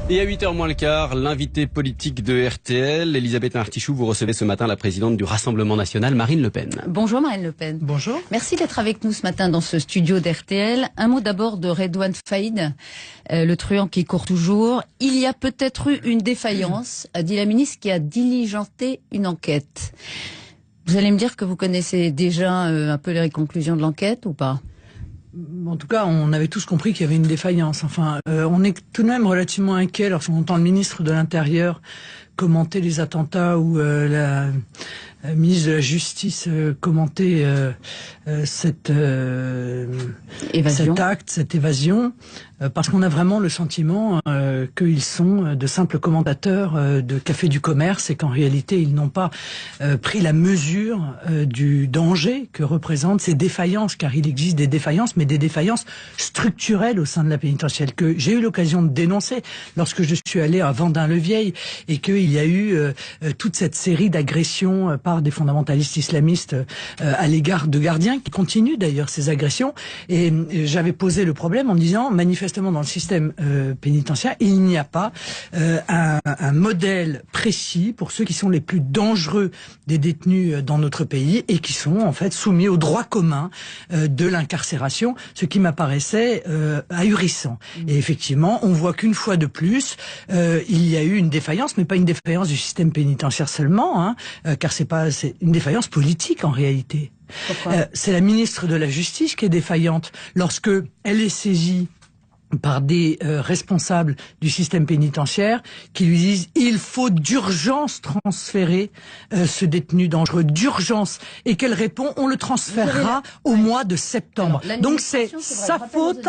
Et à 8h moins le quart, l'invité politique de RTL, Elisabeth Martichoux, vous recevez ce matin la présidente du Rassemblement National, Marine Le Pen. Bonjour Marine Le Pen. Bonjour. Merci d'être avec nous ce matin dans ce studio d'RTL. Un mot d'abord de Redouane Faïd, le truand qui court toujours. Il y a peut-être eu une défaillance, a dit la ministre, qui a diligenté une enquête. Vous allez me dire que vous connaissez déjà un peu les conclusions de l'enquête ou pas ? En tout cas, on avait tous compris qu'il y avait une défaillance. Enfin, on est tout de même relativement inquiet lorsqu'on entend le ministre de l'Intérieur commenter les attentats ou la ministre de la Justice commenter cet acte, cette évasion, parce qu'on a vraiment le sentiment qu'ils sont de simples commentateurs de Café du Commerce et qu'en réalité, ils n'ont pas pris la mesure du danger que représentent ces défaillances, car il existe des défaillances, mais des défaillances structurelles au sein de la pénitentiaire que j'ai eu l'occasion de dénoncer lorsque je suis allé à Vendin-le-Vieil et qu'il y a eu toute cette série d'agressions par des fondamentalistes islamistes à l'égard de gardiens qui continuent d'ailleurs ces agressions. Et j'avais posé le problème en disant manifestement dans le système pénitentiaire, il n'y a pas un modèle précis pour ceux qui sont les plus dangereux des détenus dans notre pays et qui sont en fait soumis au droit commun de l'incarcération, ce qui m'apparaissait ahurissant. Et effectivement, on voit qu'une fois de plus, il y a eu une défaillance, mais pas une défaillance du système pénitentiaire seulement, hein, car c'est une défaillance politique en réalité. C'est la ministre de la Justice qui est défaillante lorsque elle est saisie par des responsables du système pénitentiaire qui lui disent il faut d'urgence transférer ce détenu dangereux, d'urgence, et qu'elle répond on le transférera au mois de septembre. Alors, donc c'est sa faute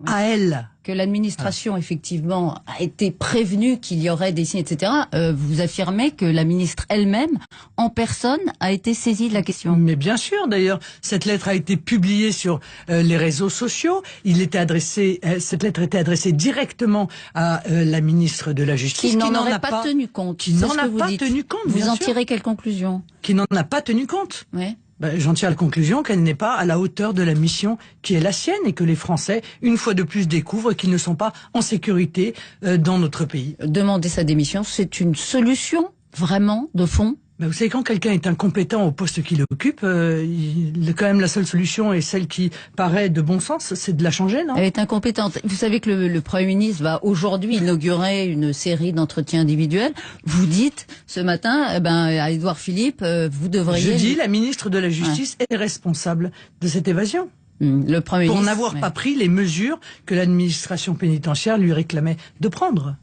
à elle. Que l'administration, effectivement, a été prévenue qu'il y aurait des signes, etc. Vous affirmez que la ministre elle-même, en personne, a été saisie de la question. Mais bien sûr, d'ailleurs, cette lettre a été publiée sur les réseaux sociaux. Cette lettre était adressée directement à la ministre de la Justice, qui n'en aurait pas tenu compte. Qui n'en a pas tenu compte. Vous en tirez quelle conclusion? Qui n'en a pas tenu compte. Ouais. J'en tire la conclusion qu'elle n'est pas à la hauteur de la mission qui est la sienne et que les Français, une fois de plus, découvrent qu'ils ne sont pas en sécurité dans notre pays. Demander sa démission, c'est une solution, vraiment, de fond? Vous savez, quand quelqu'un est incompétent au poste qu'il occupe, quand même la seule solution et celle qui paraît de bon sens, c'est de la changer, non? Elle est incompétente. Vous savez que le Premier ministre va aujourd'hui inaugurer une série d'entretiens individuels. Vous dites ce matin, à Édouard Philippe, vous devriez... Je dis, la ministre de la Justice est responsable de cette évasion. Le Premier ministre, pour n'avoir pas pris les mesures que l'administration pénitentiaire lui réclamait de prendre.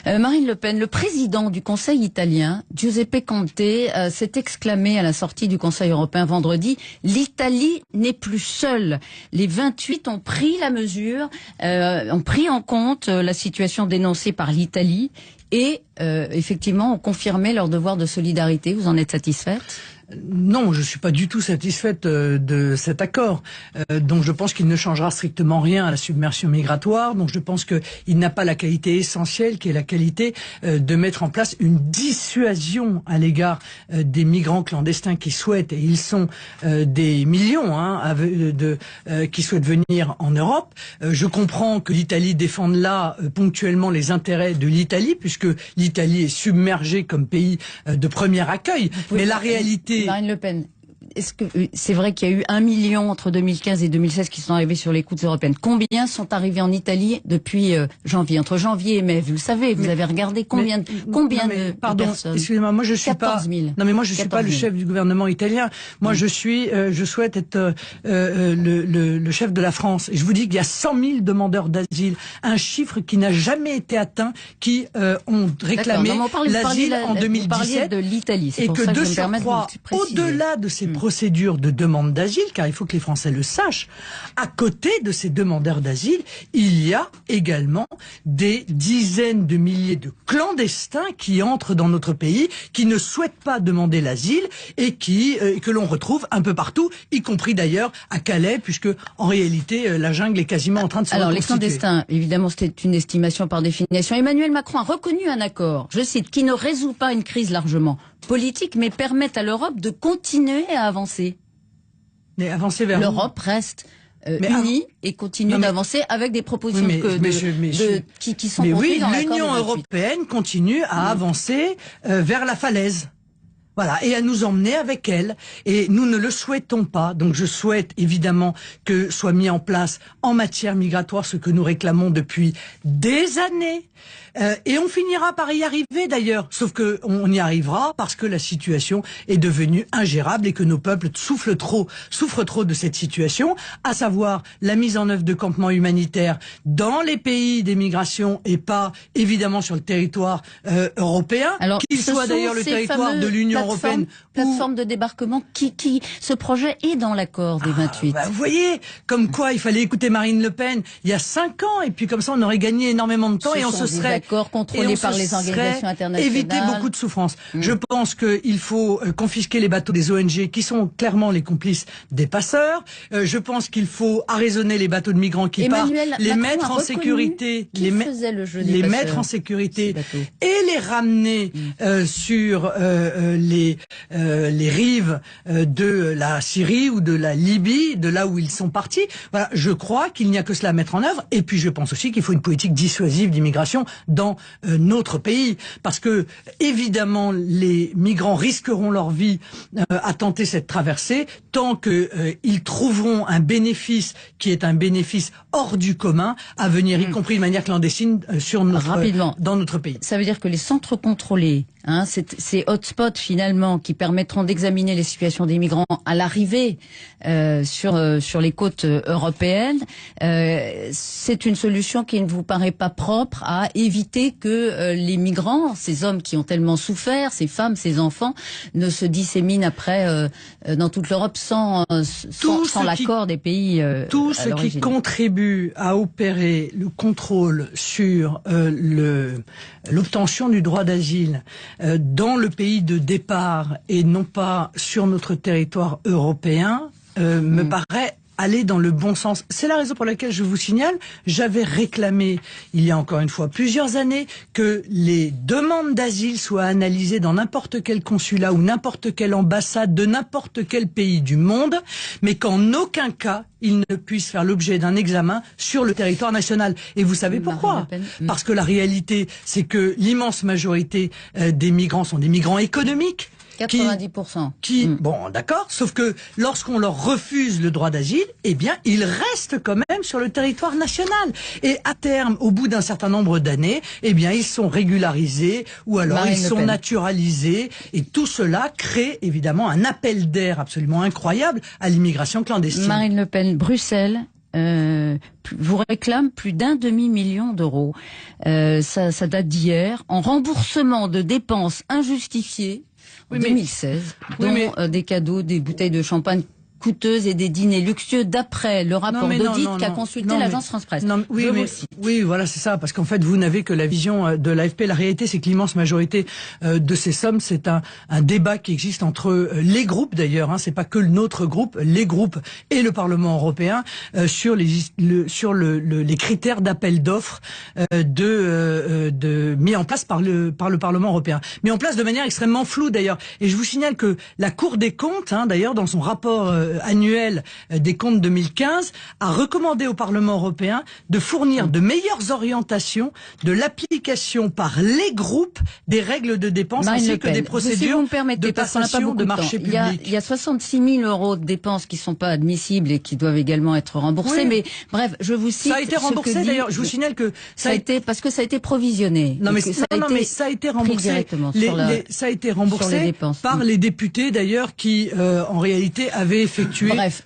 Marine Le Pen, le président du Conseil italien, Giuseppe Conte, s'est exclamé à la sortie du Conseil européen vendredi « L'Italie n'est plus seule ». Les 28 ont pris la mesure, ont pris en compte la situation dénoncée par l'Italie et effectivement ont confirmé leur devoir de solidarité. Vous en êtes satisfaite ? Non, je suis pas du tout satisfaite de cet accord. Donc je pense qu'il ne changera strictement rien à la submersion migratoire. Donc je pense qu'il n'a pas la qualité essentielle qui est la qualité de mettre en place une dissuasion à l'égard des migrants clandestins qui souhaitent, et ils sont des millions, qui souhaitent venir en Europe. Je comprends que l'Italie défende là ponctuellement les intérêts de l'Italie, puisque l'Italie est submergée comme pays de premier accueil. Mais la réalité... Marine Le Pen, est-ce que c'est vrai qu'il y a eu 1 million entre 2015 et 2016 qui sont arrivés sur les côtes européennes? Combien sont arrivés en Italie depuis janvier, entre janvier et mai? Vous le savez, vous avez regardé combien de personnes? Excusez-moi, moi je suis 14 000. Non mais moi je suis pas le chef du gouvernement italien. Moi je souhaite être le chef de la France. Et je vous dis qu'il y a 100 000 demandeurs d'asile, un chiffre qui n'a jamais été atteint, qui ont réclamé l'asile en 2017. De l'Italie, et que de surcroît, au-delà de ces procédures de demande d'asile, car il faut que les Français le sachent, à côté de ces demandeurs d'asile, il y a également des dizaines de milliers de clandestins qui entrent dans notre pays, qui ne souhaitent pas demander l'asile et que l'on retrouve un peu partout, y compris d'ailleurs à Calais, puisque en réalité la jungle est quasiment en train de se reconstituer. Alors les clandestins, évidemment, c'était une estimation par définition. Emmanuel Macron a reconnu un accord, je cite, qui ne résout pas une crise largement politique, mais permet à l'Europe de continuer à avancer. Mais avancer vers l'Europe reste unie et continue d'avancer avec des propositions qui sont contenues dans l'accord l'Union des 28. européenne continue à avancer vers la falaise. Voilà, et à nous emmener avec elle. Et nous ne le souhaitons pas. Donc je souhaite évidemment que soit mis en place en matière migratoire ce que nous réclamons depuis des années. Et on finira par y arriver d'ailleurs. Sauf que on y arrivera parce que la situation est devenue ingérable et que nos peuples souffrent trop de cette situation, à savoir la mise en œuvre de campements humanitaires dans les pays d'émigration et pas évidemment sur le territoire européen, qu'il soit d'ailleurs le territoire de l'Union européenne. Plateforme de débarquement ce projet est dans l'accord des 28. Vous voyez, comme quoi il fallait écouter Marine Le Pen il y a 5 ans et puis comme ça on aurait gagné énormément de temps et on se serait contrôlés par les organisations internationales. Éviter beaucoup de souffrance. Je pense qu'il faut confisquer les bateaux des ONG qui sont clairement les complices des passeurs. Je pense qu'il faut arraisonner les bateaux de migrants qui partent, les mettre en sécurité, les mettre en sécurité et les ramener sur les rives de la Syrie ou de la Libye, de là où ils sont partis. Voilà, je crois qu'il n'y a que cela à mettre en œuvre. Et puis je pense aussi qu'il faut une politique dissuasive d'immigration dans notre pays, parce que évidemment les migrants risqueront leur vie à tenter cette traversée tant que ils trouveront un bénéfice qui est un bénéfice hors du commun à venir, y compris de manière clandestine dans notre pays. Ça veut dire que les centres contrôlés, ces hotspots finalement qui permettront d'examiner les situations des migrants à l'arrivée sur les côtes européennes, c'est une solution qui ne vous paraît pas propre à éviter que les migrants, ces hommes qui ont tellement souffert, ces femmes, ces enfants, ne se disséminent après dans toute l'Europe sans l'accord des pays tout ce qui contribue à opérer le contrôle sur l'obtention du droit d'asile dans le pays de départ et non pas sur notre territoire européen me paraît aller dans le bon sens. C'est la raison pour laquelle je vous signale, j'avais réclamé, il y a encore une fois plusieurs années, que les demandes d'asile soient analysées dans n'importe quel consulat ou n'importe quelle ambassade de n'importe quel pays du monde, mais qu'en aucun cas, ils ne puissent faire l'objet d'un examen sur le territoire national. Et vous savez pourquoi ? Parce que la réalité, c'est que l'immense majorité des migrants sont des migrants économiques. 90%. Bon, d'accord, sauf que lorsqu'on leur refuse le droit d'asile, eh bien, ils restent quand même sur le territoire national. Et à terme, au bout d'un certain nombre d'années, eh bien, ils sont régularisés ou alors ils sont naturalisés. Et tout cela crée évidemment un appel d'air absolument incroyable à l'immigration clandestine. Marine Le Pen, Bruxelles vous réclame plus d'1 demi-million d'euros. Ça date d'hier, en remboursement de dépenses injustifiées. 2016, dont des cadeaux, des bouteilles de champagne coûteuses et des dîners luxueux d'après le rapport d'audit qu'a consulté l'agence France Presse. Oui, voilà, c'est ça, parce qu'en fait, vous n'avez que la vision de l'AFP. La réalité, c'est que l'immense majorité de ces sommes, c'est un débat qui existe entre les groupes, d'ailleurs, c'est pas que notre groupe, les groupes et le Parlement européen, sur les critères d'appel d'offres mis en place par le Parlement européen. Mis en place de manière extrêmement floue, d'ailleurs. Et je vous signale que la Cour des comptes, d'ailleurs, dans son rapport annuel des comptes 2015, a recommandé au Parlement européen de fournir de meilleures orientations de l'application par les groupes des règles de dépenses ainsi que des procédures de passation de marchés publics. Il y a 66 000 euros de dépenses qui sont pas admissibles et qui doivent également être remboursées. Mais bref, je vous cite. Ça a été remboursé d'ailleurs. Je vous signale que ça a été parce que ça a été provisionné. Mais ça a été remboursé. Ça a été remboursé par les députés d'ailleurs qui en réalité avaient effectué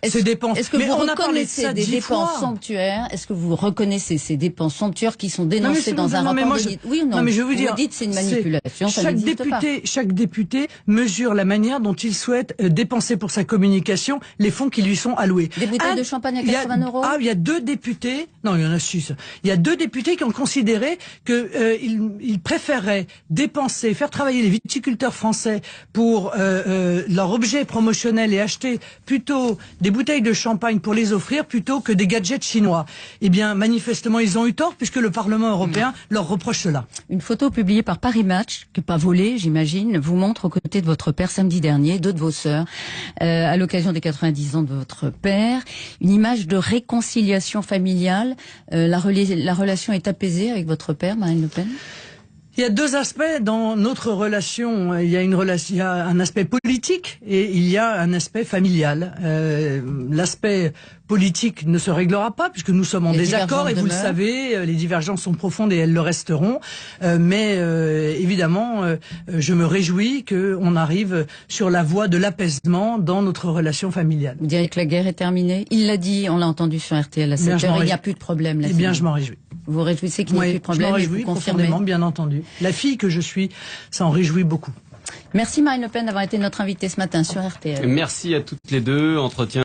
ces dépenses. Est-ce que vous reconnaissez des dépenses sanctuaires? Est-ce que vous reconnaissez ces dépenses sanctuaires qui sont dénoncées dans un rapport d'audit? Oui ou non? Mais je veux dire, vous dites c'est une manipulation. Chaque député mesure la manière dont il souhaite dépenser pour sa communication les fonds qui lui sont alloués. Des bouteilles de champagne à 80 euros? Il y a 2 députés. Non, il y en a 6. Il y a 2 députés qui ont considéré que ils préféraient dépenser, faire travailler les viticulteurs français pour leur objet promotionnel et acheter plutôt plutôt des bouteilles de champagne pour les offrir plutôt que des gadgets chinois. Eh bien, manifestement, ils ont eu tort puisque le Parlement européen leur reproche cela. Une photo publiée par Paris Match, que pas volée, j'imagine, vous montre aux côtés de votre père samedi dernier, deux de vos sœurs, à l'occasion des 90 ans de votre père. Une image de réconciliation familiale. La relation est apaisée avec votre père, Marine Le Pen? Il y a deux aspects dans notre relation. Il y a un aspect politique et il y a un aspect familial. L'aspect politique ne se réglera pas puisque nous sommes en désaccord et vous le savez, les divergences sont profondes et elles le resteront. Mais évidemment, je me réjouis qu'on arrive sur la voie de l'apaisement dans notre relation familiale. Vous diriez que la guerre est terminée? Il l'a dit, on l'a entendu sur RTL à 7h, il n'y a plus de problème là. Eh bien, je m'en réjouis. Vous vous réjouissez qu'il n'y ait plus de problème? Je m'en réjouis profondément, bien entendu. La fille que je suis s'en réjouit beaucoup. Merci Marine Le Pen d'avoir été notre invitée ce matin sur RTL. Merci à toutes les deux. Entretien